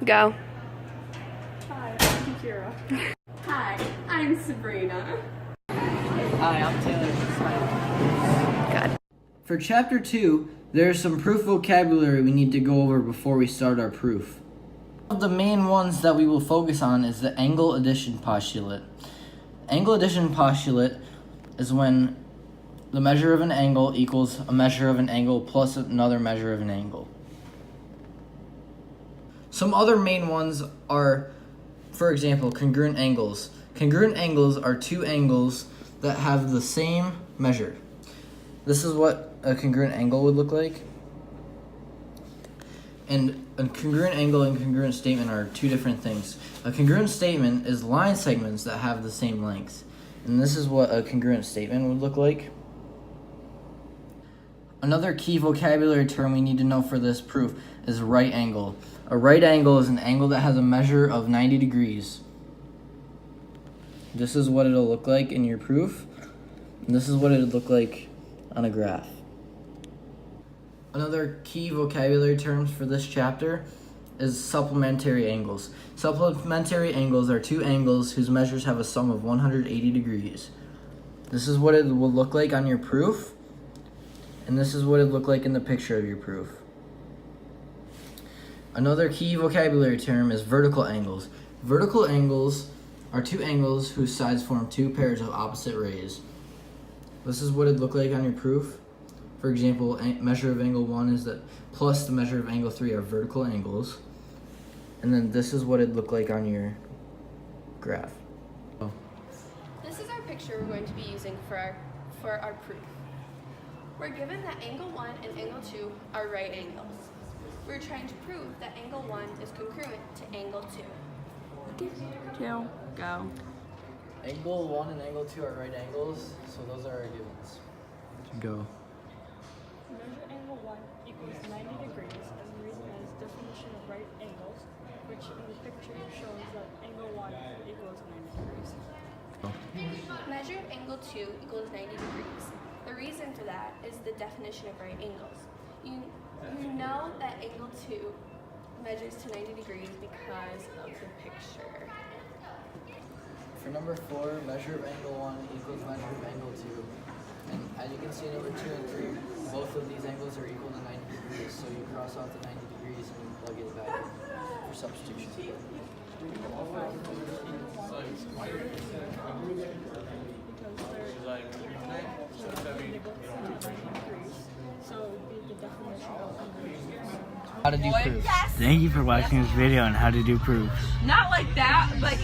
Go. Hi, I'm Kira. Hi, I'm Sabrina. Hi, I'm Taylor. Good. For chapter 2, there's some proof vocabulary we need to go over before we start our proof. One of the main ones that we will focus on is the angle addition postulate. Angle addition postulate is when the measure of an angle equals a measure of an angle plus another measure of an angle. Some other main ones are, for example, congruent angles. Congruent angles are two angles that have the same measure. This is what a congruent angle would look like. And a congruent angle and congruent statement are two different things. A congruent statement is line segments that have the same length. And this is what a congruent statement would look like. Another key vocabulary term we need to know for this proof is right angle. A right angle is an angle that has a measure of 90 degrees. This is what it'll look like in your proof. And this is what it would look like on a graph. Another key vocabulary terms for this chapter is supplementary angles. Supplementary angles are two angles whose measures have a sum of 180 degrees. This is what it will look like on your proof, and this is what it look like in the picture of your proof. Another key vocabulary term is vertical angles. Vertical angles are two angles whose sides form two pairs of opposite rays. This is what it'd look like on your proof. For example, measure of angle 1 is that plus the measure of angle 3 are vertical angles. And then this is what it'd look like on your graph. This is our picture we're going to be using for our proof. We're given that angle 1 and angle 2 are right angles. We're trying to prove that angle 1 is congruent to angle 2. 2. Go. Angle 1 and angle 2 are right angles, so those are our givens. Go. Measure angle 1 equals 90 degrees, and the reason is definition of right angles, which in the picture shows that angle 1 equals 90 degrees. Measure of angle 2 equals 90 degrees. The reason for that is the definition of right angles. You know that angle 2 measures to 90 degrees because of the picture. For number 4, measure of angle 1 equals measure of angle 2. And as you can see in number 2 and 3, both of these angles are equal to 90 degrees, so you cross out the 90 degrees and you plug it back in for substitution. How to do proofs. Thank you for watching this video on how to do proofs. Not like that, but